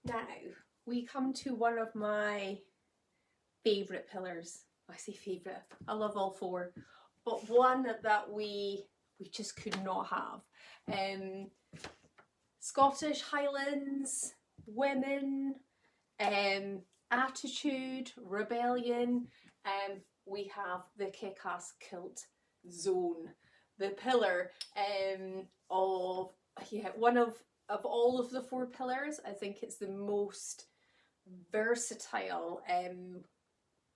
Now we come to one of my favourite pillars. I say favourite, I love all four, but one that we just could not have. Scottish Highlands, women, attitude, rebellion. We have the Kick Ass Kilt zone, the pillar of one of all of the four pillars. I think it's the most versatile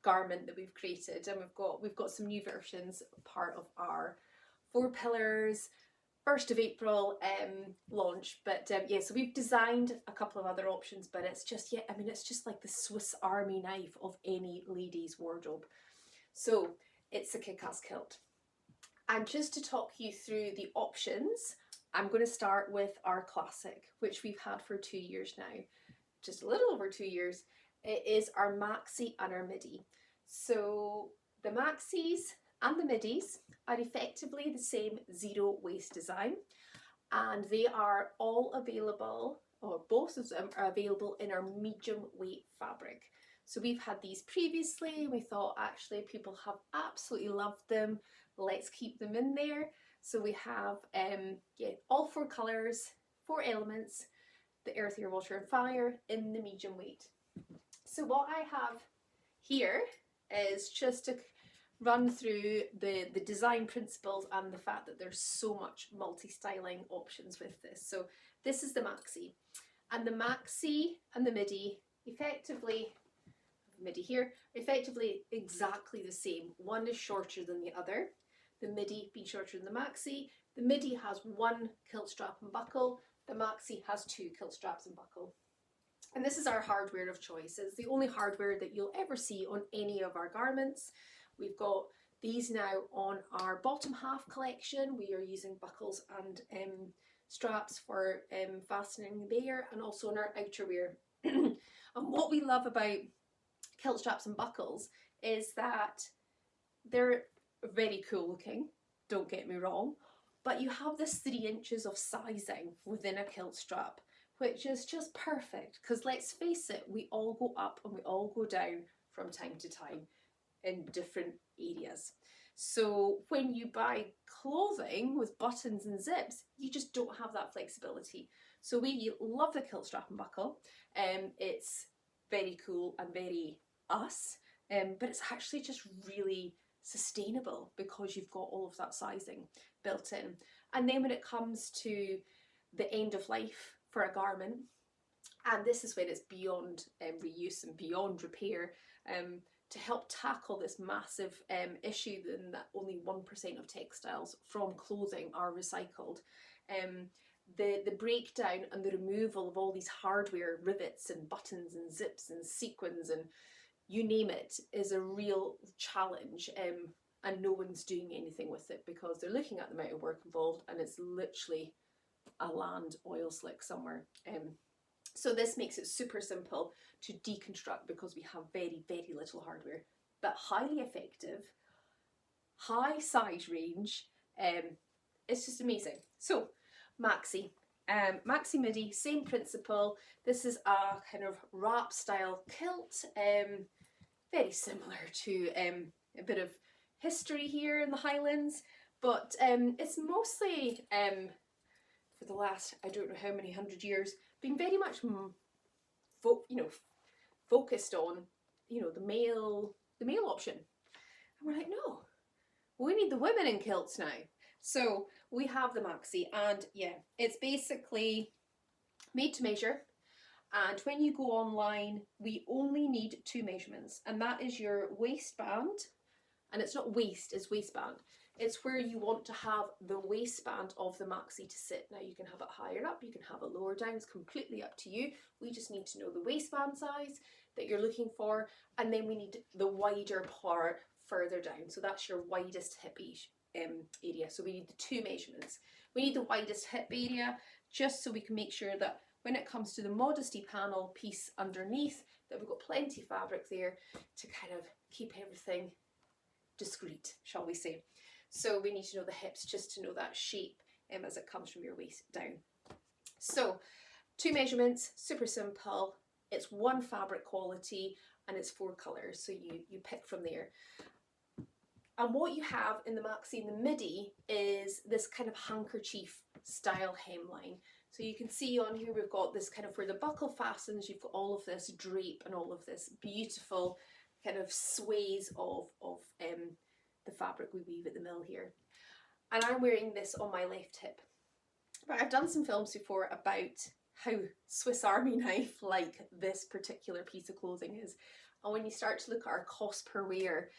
garment that we've created, and we've got some new versions part of our four pillars 1st of April launch. But yeah, so we've designed a couple of other options, but it's just, yeah, I mean, it's just like the Swiss Army knife of any lady's wardrobe. So it's a Kick Ass Kilt. And just to talk you through the options, I'm going to start with our classic, which we've had for 2 years now, just a little over 2 years. It is our maxi and our midi. So the maxis and the midis are effectively the same zero waist design, and they are all available, or both of them are available in our medium weight fabric. So we've had these previously, we thought actually people have absolutely loved them, let's keep them in there. So we have yeah, all four colours, 4 elements, the earth, air, water and fire in the medium weight. So what I have here is just to run through the design principles and the fact that there's so much multi-styling options with this. So this is the maxi, and the maxi and the midi effectively, midi here, effectively exactly the same. One is shorter than the other, the midi being shorter than the maxi. The midi has 1 kilt strap and buckle, the maxi has 2 kilt straps and buckle. And this is our hardware of choice. It's the only hardware that you'll ever see on any of our garments. We've got these now on our bottom half collection. We are using buckles and straps for fastening there, and also on our outerwear. And what we love about kilt straps and buckles is that they're very cool looking, don't get me wrong, but you have this 3 inches of sizing within a kilt strap, which is just perfect, because let's face it, we all go up and we all go down from time to time in different areas. So when you buy clothing with buttons and zips, you just don't have that flexibility. So we love the kilt strap and buckle. It's very cool and very us, but it's actually just really sustainable because you've got all of that sizing built in. And then when it comes to the end of life for a garment, and this is when it's beyond reuse and beyond repair, to help tackle this massive issue that only 1% of textiles from clothing are recycled. The breakdown and the removal of all these hardware rivets and buttons and zips and sequins and you name it is a real challenge, and no one's doing anything with it because they're looking at the amount of work involved and it's literally a land oil slick somewhere. So this makes it super simple to deconstruct because we have very, very little hardware, but highly effective, high size range. It's just amazing. So maxi. Maxi midi, same principle. This is a kind of wrap style kilt, very similar to a bit of history here in the Highlands, but it's mostly for the last, I don't know how many 100 years, been very much focused on the male option. And we're like, no, we need the women in kilts now. So we have the maxi, and yeah, it's basically made to measure. And when you go online, we only need 2 measurements, and that is your waistband, and it's not waist, it's waistband. It's where you want to have the waistband of the maxi to sit. Now you can have it higher up, you can have it lower down, it's completely up to you. We just need to know the waistband size that you're looking for, and then we need the wider part further down. So that's your widest hip area. So we need the 2 measurements. We need the widest hip area just so we can make sure that when it comes to the modesty panel piece underneath, that we've got plenty of fabric there to kind of keep everything discreet, shall we say. So we need to know the hips just to know that shape as it comes from your waist down. So 2 measurements, super simple. It's 1 fabric quality and it's 4 colours, so you pick from there. And what you have in the maxi and the midi is this kind of handkerchief style hemline. So you can see on here we've got this kind of where the buckle fastens, you've got all of this drape and all of this beautiful kind of sways of the fabric we weave at the mill here. And I'm wearing this on my left hip. But I've done some films before about how Swiss Army knife like this particular piece of clothing is. And when you start to look at our cost per wear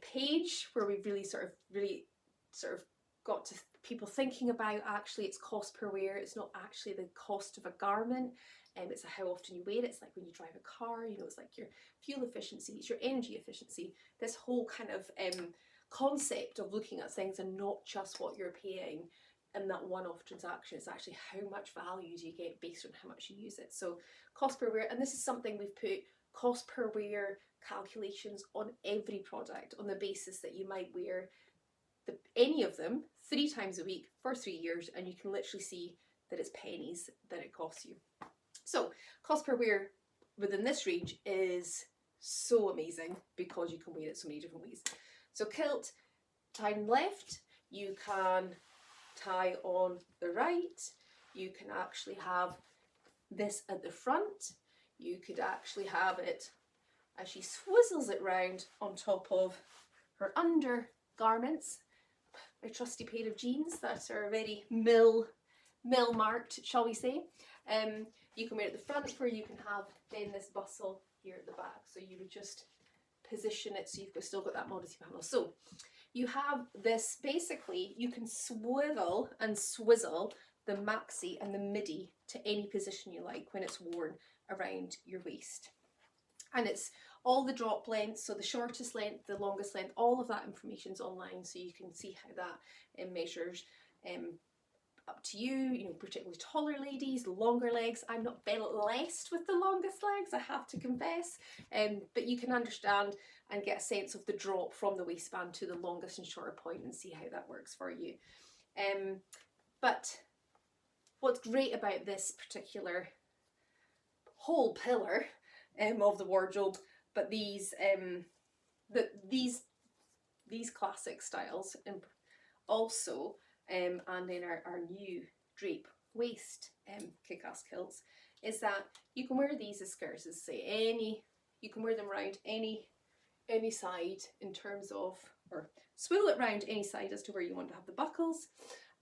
page, where we've really sort of got to people thinking about actually it's cost per wear, it's not actually the cost of a garment, it's how often you wear it. It's like when you drive a car, you know, it's like your fuel efficiency, it's your energy efficiency, this whole kind of concept of looking at things and not just what you're paying in that one-off transaction. It's actually how much value do you get based on how much you use it. So cost per wear, and this is something we've put cost per wear calculations on every product on the basis that you might wear any of them 3 times a week for 3 years, and you can literally see that it's pennies that it costs you. So cost per wear within this range is so amazing because you can wear it so many different ways. So kilt, tie on left, you can tie on the right, you can actually have this at the front, you could actually have it as she swizzles it round on top of her undergarments, my trusty pair of jeans that are very mill marked, shall we say. You can wear it at the front, where you can have then this bustle here at the back. So you would just position it so you've still got that modesty panel. So you have this, basically you can swivel and swizzle the maxi and the midi to any position you like when it's worn around your waist. And it's all the drop lengths, so the shortest length, the longest length, all of that information's online, so you can see how that measures up to you, you know, particularly taller ladies, longer legs. I'm not blessed with the longest legs, I have to confess, but you can understand and get a sense of the drop from the waistband to the longest and shorter point and see how that works for you. But what's great about this particular whole pillar of the wardrobe, but these classic styles, and also and in our new drape waist kick-ass kilts, is that you can wear these as skirts, as say you can wear them around any side in terms of, or swivel it round any side as to where you want to have the buckles,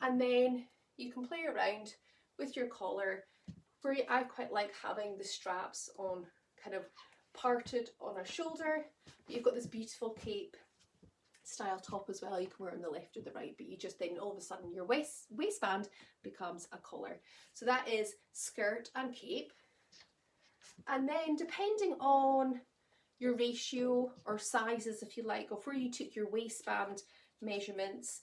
and then you can play around with your collar, where I quite like having the straps on kind of parted on a shoulder. You've got this beautiful cape style top as well, you can wear on the left or the right, but you just then all of a sudden your waistband becomes a collar. So that is skirt and cape. And then depending on your ratio or sizes, if you like, of where you took your waistband measurements,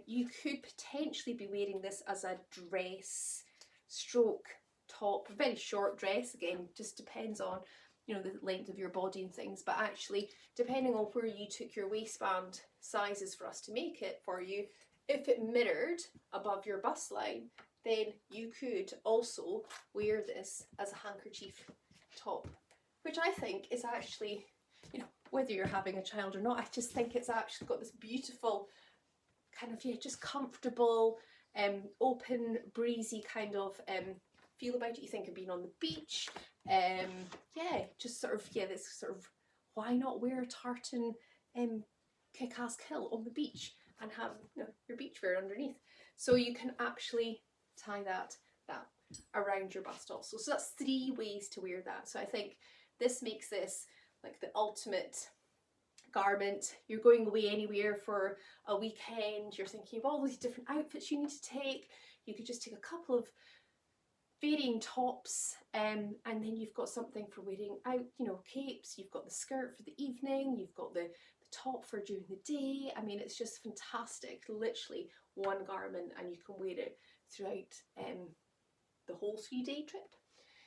you could potentially be wearing this as a dress stroke top, a very short dress. Again, just depends on, you know, the length of your body and things, but actually depending on where you took your waistband sizes for us to make it for you, if it mirrored above your bust line, then you could also wear this as a handkerchief top, which I think is actually, you know, whether you're having a child or not, I just think it's actually got this beautiful kind of, yeah, just comfortable, open, breezy kind of feel about it. You think of being on the beach, yeah, just sort of, yeah, this sort of, why not wear a tartan kick-ass kilt on the beach and have, you know, your beach wear underneath. So you can actually tie that around your bust also. So that's 3 ways to wear that. So I think this makes this like the ultimate garment. You're going away anywhere for a weekend, you're thinking of all these different outfits you need to take. You could just take a couple of varying tops, and then you've got something for wearing out, you know, capes, you've got the skirt for the evening, you've got the top for during the day. I mean, it's just fantastic, literally one garment, and you can wear it throughout the whole 3-day trip.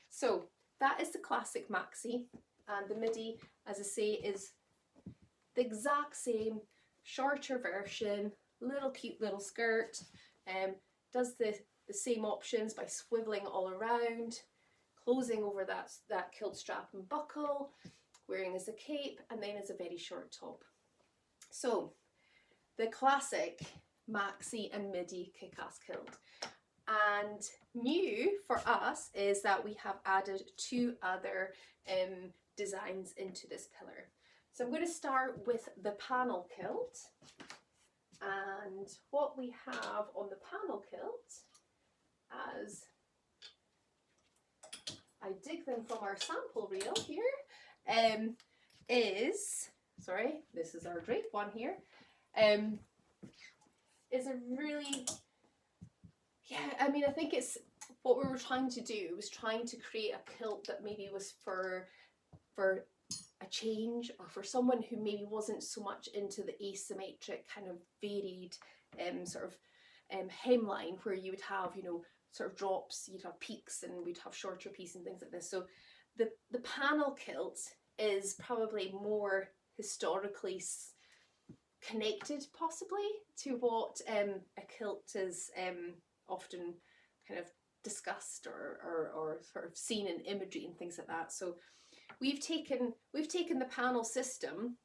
So that is the classic maxi, and the midi, as I say, is the exact same, shorter version, little cute little skirt, does the the same options by swiveling all around, closing over that kilt strap and buckle, wearing as a cape, and then as a very short top. So the classic maxi and midi kick-ass kilt. And new for us is that we have added 2 other designs into this pillar. So I'm going to start with the panel kilt. And what we have on the panel kilt, as I dig them from our sample reel here, is, sorry, this is our drape one here, is a really, yeah, I mean, I think it's what we were trying to do was trying to create a kilt that maybe was for a change, or for someone who maybe wasn't so much into the asymmetric kind of varied sort of hemline, where you would have, you know, sort of drops, you'd have peaks, and we'd have shorter pieces and things like this. So the panel kilt is probably more historically connected possibly to what a kilt is often kind of discussed or sort of seen in imagery and things like that. So we've taken the panel system,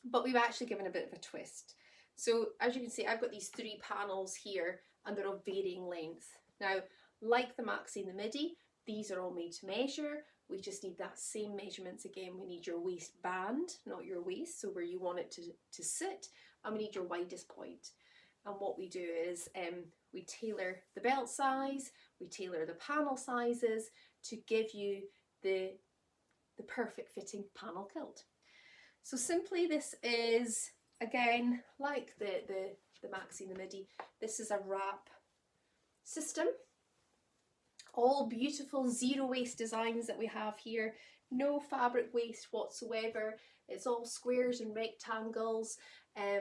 but we've actually given a bit of a twist. So as you can see, I've got these 3 panels here, and they're of varying length. Now, like the maxi and the midi, these are all made to measure. We just need that same measurements again. We need your waistband, not your waist, so where you want it to sit, and we need your widest point. And what we do is we tailor the belt size, we tailor the panel sizes to give you the perfect fitting panel kilt. So simply, this is, again, like the maxi and the midi, this is a wrap system. All beautiful zero waste designs that we have here, no fabric waste whatsoever. It's all squares and rectangles. Yeah,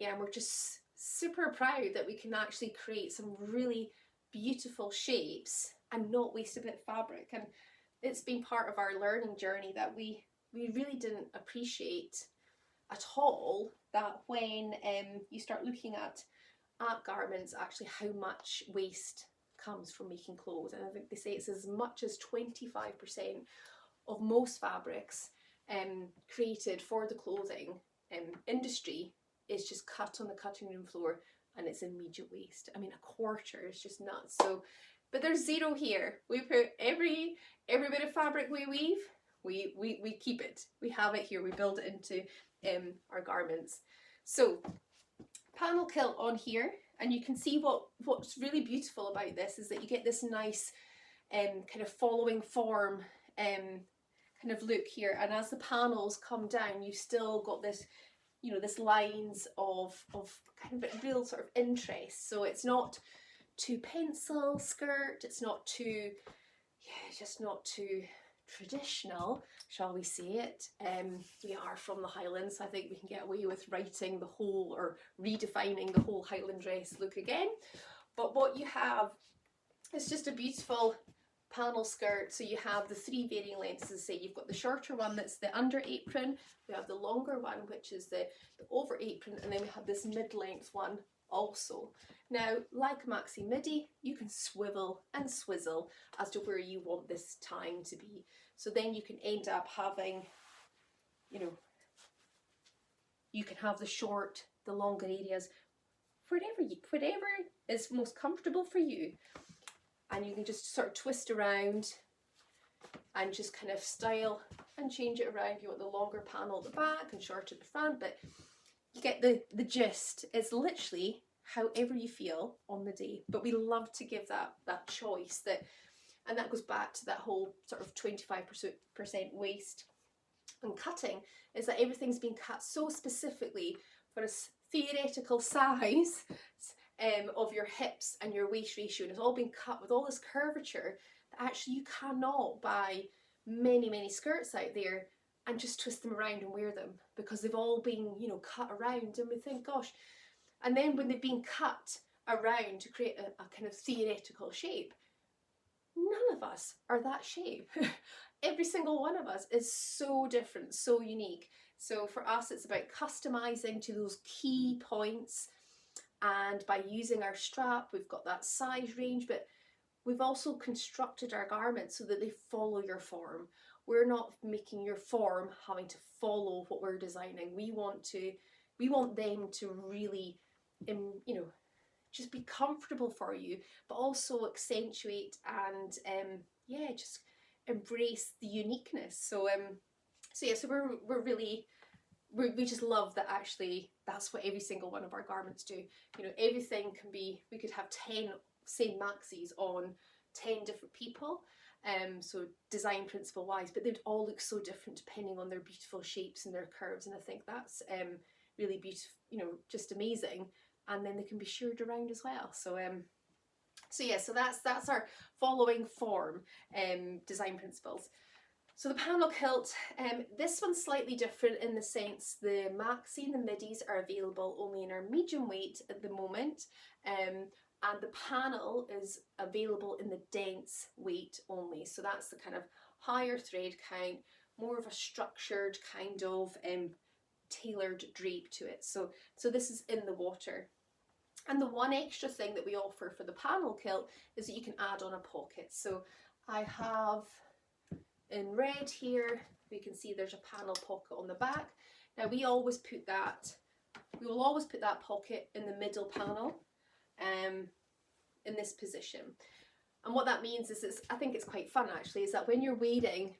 and we're just super proud that we can actually create some really beautiful shapes and not waste a bit of fabric. And it's been part of our learning journey that we really didn't appreciate at all, that when you start looking at garments, actually how much waste comes from making clothes. And I think they say it's as much as 25% of most fabrics created for the clothing industry is just cut on the cutting room floor, and it's immediate waste. I mean, a quarter is just nuts. So, but there's zero here. We put every bit of fabric we weave, we keep it. We have it here. We build it into our garments. So, panel kilt on here, and you can see what's really beautiful about this is that you get this nice kind of following form kind of look here, and as the panels come down, you've still got this, you know, this lines of kind of a real sort of interest. So it's not too pencil skirt, it's not too, yeah, just not too traditional, shall we say it. We are from the Highlands, so I think we can get away with writing the whole, or redefining the whole Highland dress look again. But what you have is just a beautiful panel skirt. So you have the 3 varying lengths. As I say, you've got the shorter one that's the under apron, we have the longer one which is the over apron, and then we have this mid-length one also. Now, like maxi midi, you can swivel and swizzle as to where you want this tying to be. So then you can end up having, you know, you can have the short, the longer areas, whatever is most comfortable for you. And you can just sort of twist around and just kind of style and change it around. You want the longer panel at the back and shorter at the front, but you get the gist. It's literally however you feel on the day, but we love to give that choice, and that goes back to that whole sort of 25% waist and cutting, is that everything's been cut so specifically for a theoretical size of your hips and your waist ratio, and it's all been cut with all this curvature that actually you cannot buy many skirts out there and just twist them around and wear them, because they've all been, you know, cut around, and we think, gosh. And then when they've been cut around to create a kind of theoretical shape, none of us are that shape. Every single one of us is so different, so unique. So for us, it's about customizing to those key points And by using our strap, we've got that size range, but we've also constructed our garments so that they follow your form. We're not making your form having to follow what we're designing. We want them to really, you know, just be comfortable for you, but also accentuate and yeah, just embrace the uniqueness. So we just love that. Actually, that's what every single one of our garments do. You know, everything can be, we could have 10 same maxis on 10 different people, so design principle wise, but they'd all look so different depending on their beautiful shapes and their curves, and I think that's really beautiful, you know, just amazing. And then they can be shirred around as well. So that's our following form design principles. So the panel kilt, this one's slightly different in the sense the maxi and the middies are available only in our medium weight at the moment, and the panel is available in the dense weight only. So that's the kind of higher thread count, more of a structured kind of tailored drape to it. So this is in the water. And the one extra thing that we offer for the panel kilt is that you can add on a pocket. So I have in red here, we can see there's a panel pocket on the back. Now we will always put that pocket in the middle panel, in this position. And what that means is, I think it's quite fun actually, is that when you're wearing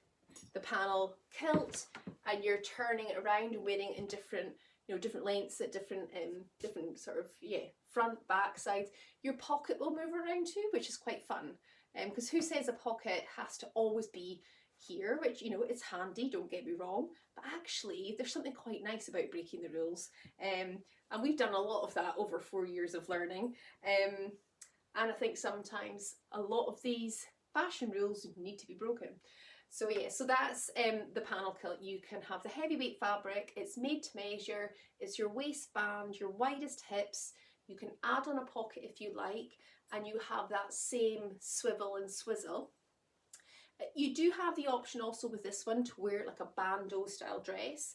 the panel kilt and you're turning it around and wearing it in different, you know, different lengths at different sort of, yeah, front, back, sides, your pocket will move around too, which is quite fun. Because who says a pocket has to always be here, which, you know, it's handy, don't get me wrong, but actually there's something quite nice about breaking the rules, and we've done a lot of that over 4 years of learning, and I think sometimes a lot of these fashion rules need to be broken. So yeah, so that's the panel kilt. You can have the heavyweight fabric, it's made to measure, it's your waistband, your widest hips, you can add on a pocket if you like, and you have that same swivel and swizzle. You do have the option also with this one to wear like a bandeau style dress.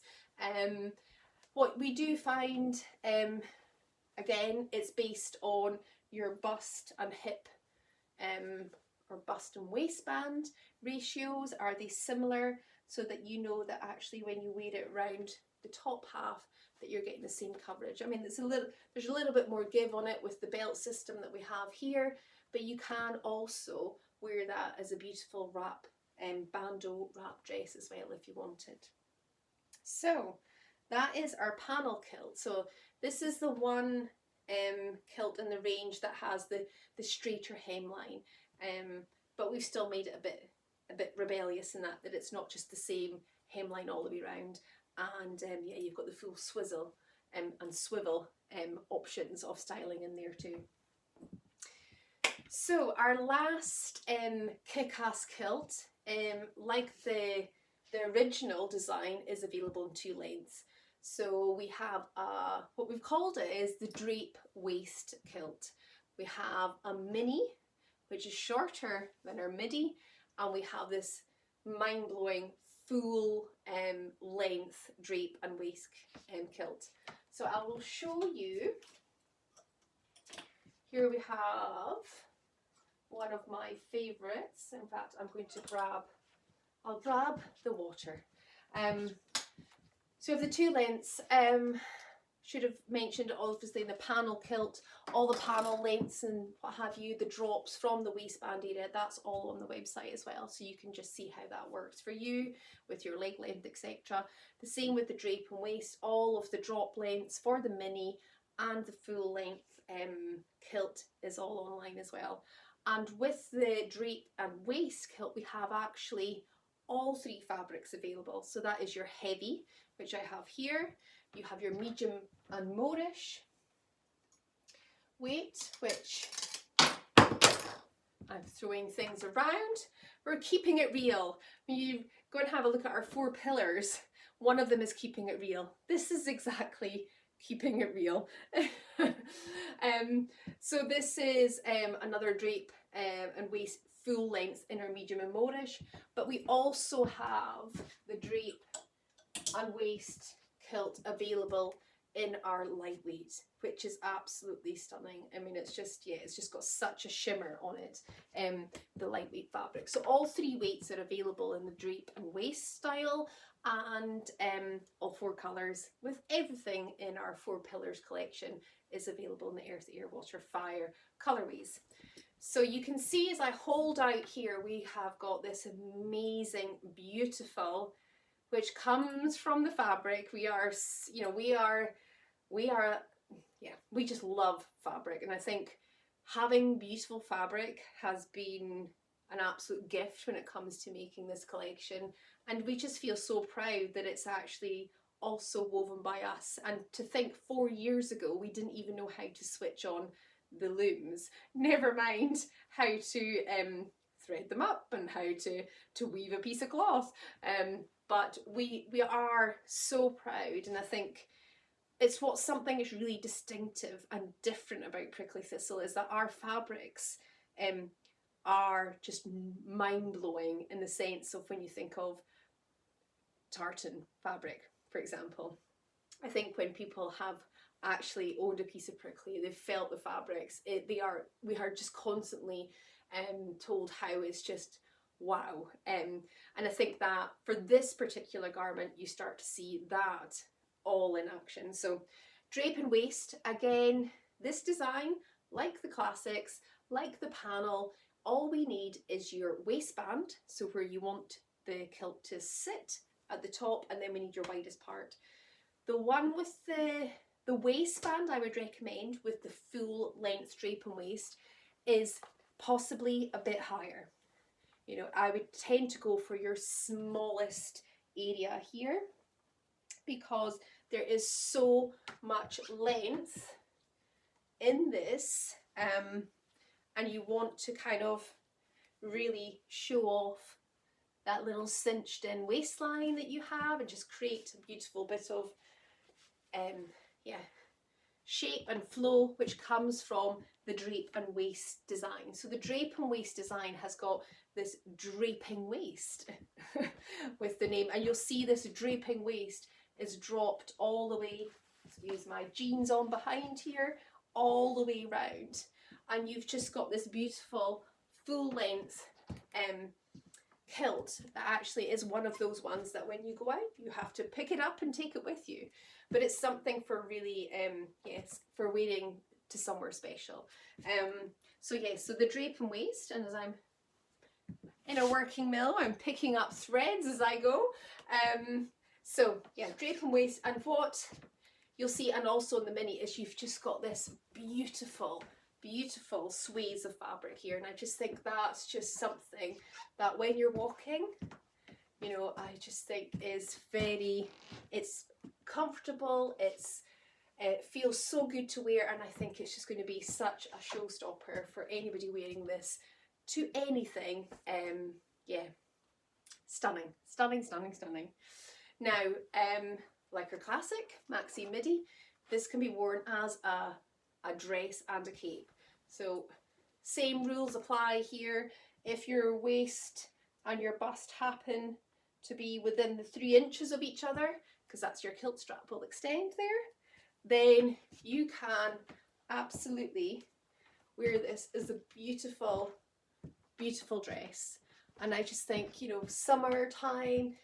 What we do find, again, it's based on your bust and hip or bust and waistband ratios. Are they similar, so that you know that actually when you wear it around the top half that you're getting the same coverage. I mean, there's a little bit more give on it with the belt system that we have here, but you can also wear that as a beautiful wrap, bandeau wrap dress as well if you wanted. So that is our panel kilt. So this is the one kilt in the range that has the straighter hemline, but we've still made it a bit rebellious in that it's not just the same hemline all the way around, and yeah, you've got the full swizzle and swivel options of styling in there too. So our last Kick Ass Kilt, like the original design, is available in 2 lengths. So we have what we've called it is the drape waist kilt. We have a mini, which is shorter than our midi, and we have this mind-blowing full length drape and waist kilt. So I will show you. Here we have one of my favourites. In fact, I'll grab the water. So we have the 2 lengths. Should have mentioned obviously the panel kilt, all the panel lengths and what have you, the drops from the waistband area, that's all on the website as well, so you can just see how that works for you with your leg length, etc. The same with the drape and waist, all of the drop lengths for the mini and the full length kilt is all online as well. And with the drape and waist kilt, we have actually all 3 fabrics available. So that is your heavy, which I have here. You have your medium and modish weight, which I'm throwing things around. We're keeping it real. When you go and have a look at our 4 pillars, one of them is keeping it real. This is exactly keeping it real. So this is another drape and waist full length in our medium and modish, but we also have the drape and waist kilt available in our lightweight, which is absolutely stunning. I mean, it's just, yeah, it's just got such a shimmer on it, the lightweight fabric. So all 3 weights are available in the drape and waist style, and all 4 colours, with everything in our 4 pillars collection is available in the earth, air, water, fire colourways. So you can see as I hold out here, we have got this amazing, beautiful, which comes from the fabric. We are, you know, we just love fabric. And I think having beautiful fabric has been an absolute gift when it comes to making this collection. And we just feel so proud that it's actually also woven by us. And to think 4 years ago, we didn't even know how to switch on the looms, never mind how to thread them up and how to weave a piece of cloth. But we are so proud, and I think it's what something is really distinctive and different about Prickly Thistle is that our fabrics are just mind-blowing in the sense of when you think of tartan fabric, for example. I think when people have actually owned a piece of Prickly, they've felt the fabrics, we are just constantly told how it's just wow. And I think that for this particular garment, you start to see that all in action. So drape and waist, again, this design, like the classics, like the panel, all we need is your waistband, so where you want the kilt to sit at the top, and then we need your widest part. The one with the waistband I would recommend with the full length drape and waist is possibly a bit higher. You know, I would tend to go for your smallest area here because there is so much length in this, and you want to kind of really show off that little cinched in waistline that you have and just create a beautiful bit of shape and flow, which comes from the drape and waist design. So the drape and waist design has got this draping waist with the name, and you'll see this draping waist is dropped all the way, excuse my jeans on behind here, all the way round, and you've just got this beautiful full length kilt that actually is one of those ones that when you go out you have to pick it up and take it with you, but it's something for really yes, for wearing to somewhere special. So the drape and waist, and as I'm in a working mill, I'm picking up threads as I go. So yeah, drape and waist, and what you'll see, and also in the mini, is you've just got this beautiful swathes of fabric here, and I just think that's just something that when you're walking, you know, I just think is it's comfortable, it feels so good to wear, and I think it's just going to be such a showstopper for anybody wearing this to anything. Yeah, stunning. Now, like our classic maxi midi, this can be worn as a dress and a cape. So same rules apply here. If your waist and your bust happen to be within the 3 inches of each other, because that's your kilt strap will extend there, then you can absolutely wear this as a beautiful dress. And I just think, you know, summertime,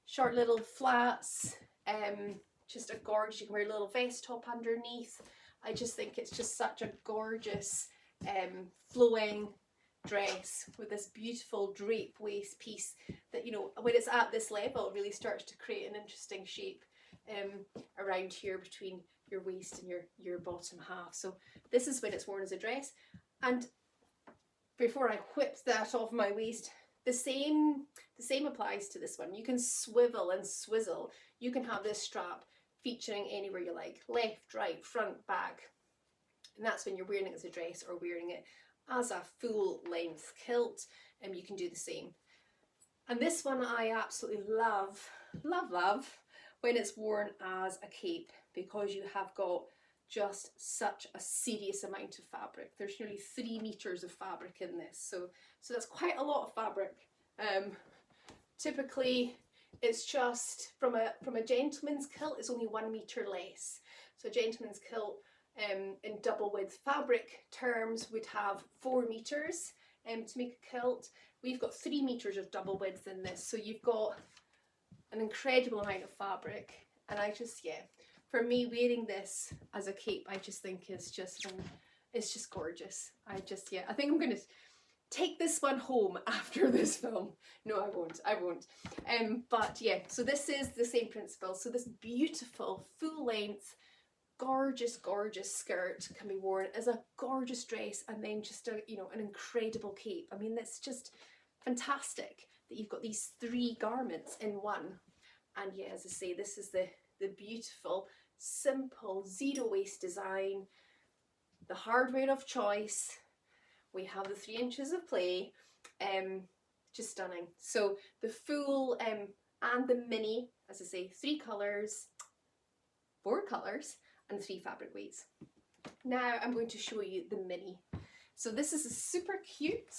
short little flats, just a gorgeous, you can wear a little vest top underneath. I just think it's just such a gorgeous flowing dress with this beautiful drape waist piece that, you know, when it's at this level, really starts to create an interesting shape around here between your waist and your bottom half. So this is when it's worn as a dress. And before I whip that off my waist, the same applies to this one. You can swivel and swizzle. You can have this strap featuring anywhere you like, left, right, front, back, and that's when you're wearing it as a dress or wearing it as a full length kilt, and you can do the same. And this one I absolutely love when it's worn as a cape, because you have got just such a serious amount of fabric. There's nearly 3 meters of fabric in this, so that's quite a lot of fabric. Typically it's just from a gentleman's kilt, it's only 1 meter less. So a gentleman's kilt in double width fabric terms would have 4 meters to make a kilt. We've got 3 meters of double width in this, so you've got an incredible amount of fabric. And I just, yeah, for me, wearing this as a cape, I just think is just, it's just gorgeous. I just, yeah, I think I'm going to take this one home after this film. No, I won't. But yeah, so this is the same principle. So this beautiful full length, gorgeous skirt can be worn as a gorgeous dress, and then just a, you know, an incredible cape. I mean, that's just fantastic that you've got these 3 garments in one. And yeah, as I say, this is the beautiful, simple, zero waist design, the hardware of choice. We have the 3 inches of play, just stunning. So the full and the mini, as I say, 3 colours, 4 colours, and 3 fabric weights. Now I'm going to show you the mini. So this is a super cute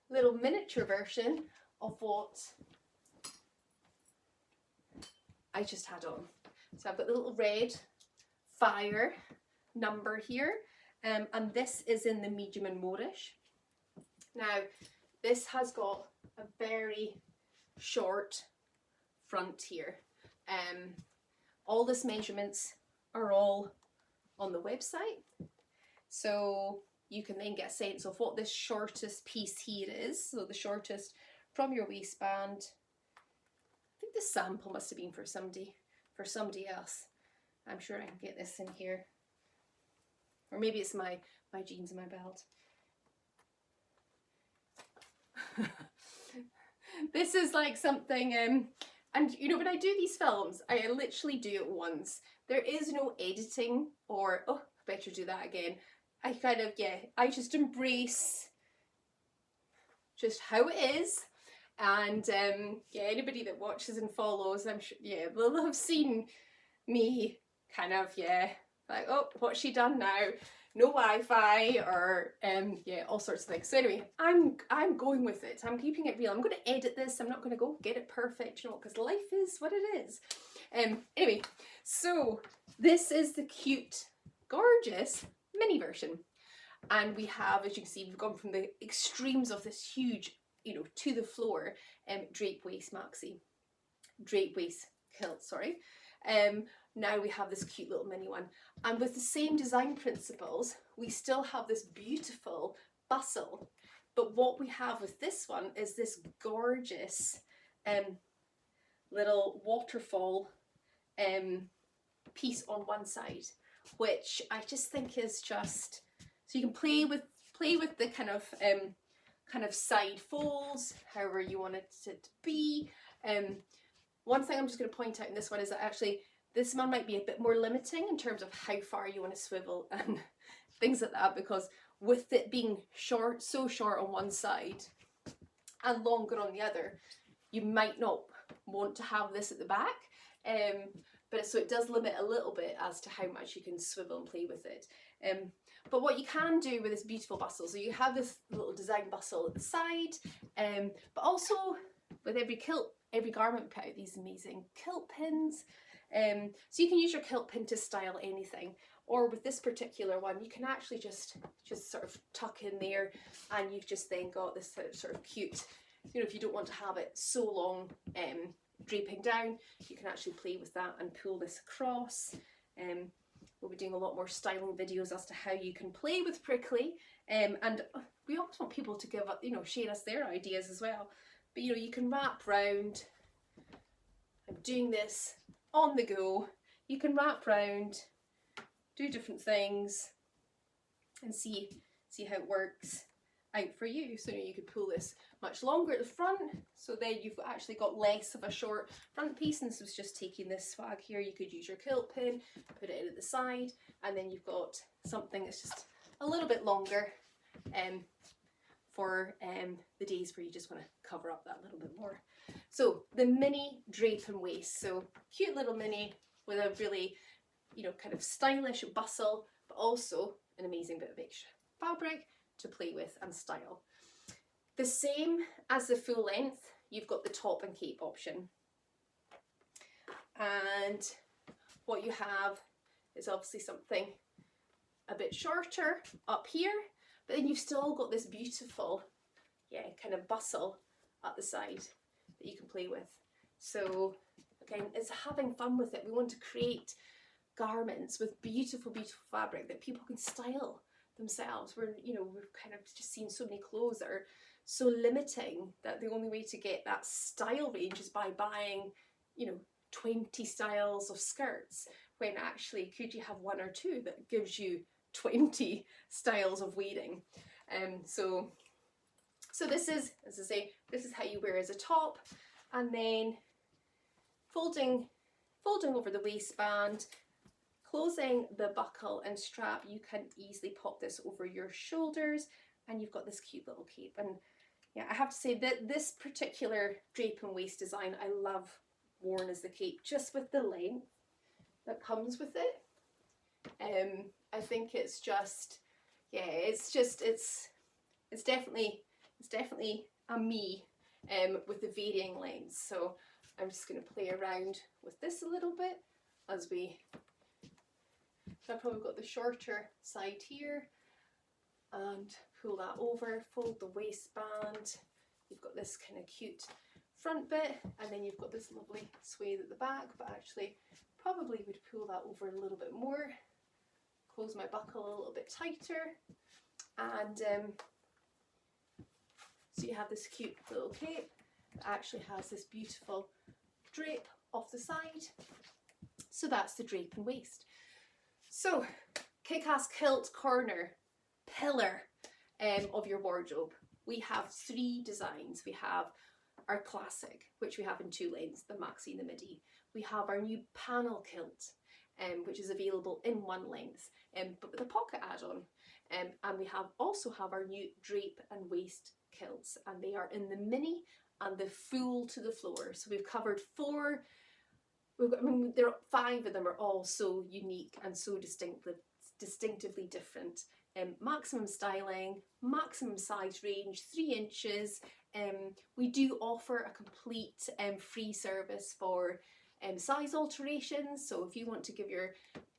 little miniature version of what I just had on. So I've got the little red fire number here, and this is in the medium and moreish. Now this has got a very short front here. All this measurements are all on the website, so you can then get a sense of what this shortest piece here is. So the shortest from your waistband. I think the sample must have been for somebody else. I'm sure I can get this in here, or maybe it's my jeans and my belt. This is like something, and you know, when I do these films, I literally do it once. There is no editing or, oh, I better do that again. I kind of, yeah, I just embrace just how it is. And yeah, anybody that watches and follows, I'm sure, yeah, they'll have seen me kind of, yeah, like, oh, what's she done now? No Wi-Fi, or yeah, all sorts of things. So anyway, I'm going with it. I'm keeping it real. I'm going to edit this. I'm not going to go get it perfect, you know, because life is what it is. Anyway, so this is the cute, gorgeous mini version, and we have, as you can see, we've gone from the extremes of this huge, you know, to the floor drape waist kilt, sorry. Now we have this cute little mini one, and with the same design principles, we still have this beautiful bustle, but what we have with this one is this gorgeous little waterfall piece on one side, which I just think is just, so you can play with the kind of side folds, however you want it to be. One thing I'm just going to point out in this one is that actually this one might be a bit more limiting in terms of how far you want to swivel and things like that, because with it being short, so short on one side and longer on the other, you might not want to have this at the back. But so it does limit a little bit as to how much you can swivel and play with it. But what you can do with this beautiful bustle, so you have this little design bustle at the side, but also with every kilt, every garment, put out these amazing kilt pins. So you can use your kilt pin to style anything, or with this particular one, you can actually just sort of tuck in there, and you've just then got this sort of cute, you know, if you don't want to have it so long draping down, you can actually play with that and pull this across. We'll be doing a lot more styling videos as to how you can play with prickly, and we always want people to give, you know, share us their ideas as well. But you know, you can wrap round. I'm doing this on the go. You can wrap round, do different things, and see how it works out for you. So you could pull this much longer at the front, so then you've actually got less of a short front piece, and this was just taking this swag here. You could use your kilt pin, put it in at the side, and then you've got something that's just a little bit longer for the days where you just want to cover up that little bit more. So the mini drape and waist, so cute little mini with a really, you know, kind of stylish bustle, but also an amazing bit of extra fabric to play with and style. The same as the full length, you've got the top and cape option. And what you have is obviously something a bit shorter up here, but then you've still got this beautiful, yeah, kind of bustle at the side that you can play with. So again, it's having fun with it. We want to create garments with beautiful, beautiful fabric that people can style themselves. We're, you know, we've kind of just seen so many clothes that are so limiting that the only way to get that style range is by buying, you know, 20 styles of skirts, when actually could you have one or two that gives you 20 styles of wearing. So this is, as I say, this is how you wear as a top, and then folding over the waistband, closing the buckle and strap, you can easily pop this over your shoulders and you've got this cute little cape. And yeah, I have to say that this particular drape and waist design I love worn as the cape, just with the length that comes with it. I think it's just, yeah, it's definitely a me with the varying lengths. So I'm just going to play around with this a little bit as we, so I've probably got the shorter side here, and pull that over, fold the waistband. You've got this kind of cute front bit, and then you've got this lovely swathe at the back, but actually probably would pull that over a little bit more, close my buckle a little bit tighter, and so you have this cute little cape that actually has this beautiful drape off the side. So that's the drape and waist. So Kick Ass Kilt corner, pillar of your wardrobe. We have 3 designs. We have our classic, which we have in 2 lengths, the maxi and the midi. We have our new panel kilt, which is available in 1 length, but with a pocket add-on. And we also have our new drape and waist kilts, and they are in the mini and the full to the floor. So we've covered 4. There are 5 of them are all so unique and so distinctively different. Maximum styling, maximum size range, 3 inches. We do offer a complete free service for size alterations. So if you want to give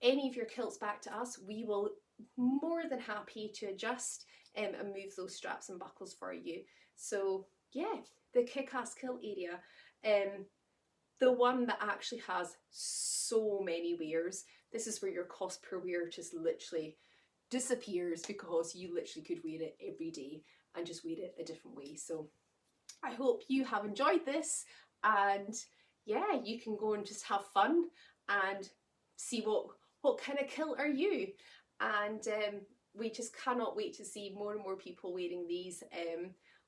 any of your kilts back to us, we will more than happy to adjust and move those straps and buckles for you. So yeah, the Kick Ass Kilt area. The one that actually has so many wears. This is where your cost per wear just literally disappears, because you literally could wear it every day and just wear it a different way. So I hope you have enjoyed this, and yeah, you can go and just have fun and see what kind of kilt are you. And we just cannot wait to see more and more people wearing these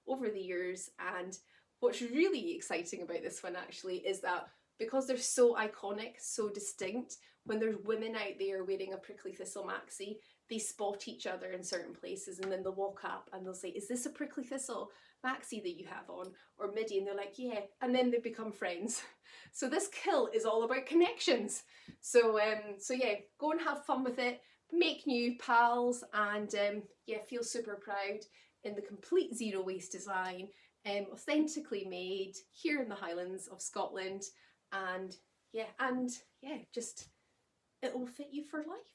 over the years. And what's really exciting about this one actually is that because they're so iconic, so distinct, when there's women out there wearing a prickly thistle maxi, they spot each other in certain places, and then they'll walk up and they'll say, "Is this a prickly thistle maxi that you have on, or midi?" And they're like, "Yeah," and then they become friends. So this kilt is all about connections. So yeah, go and have fun with it, make new pals, and yeah, feel super proud in the complete zero waste design, authentically made here in the Highlands of Scotland, and yeah, just it will fit you for life.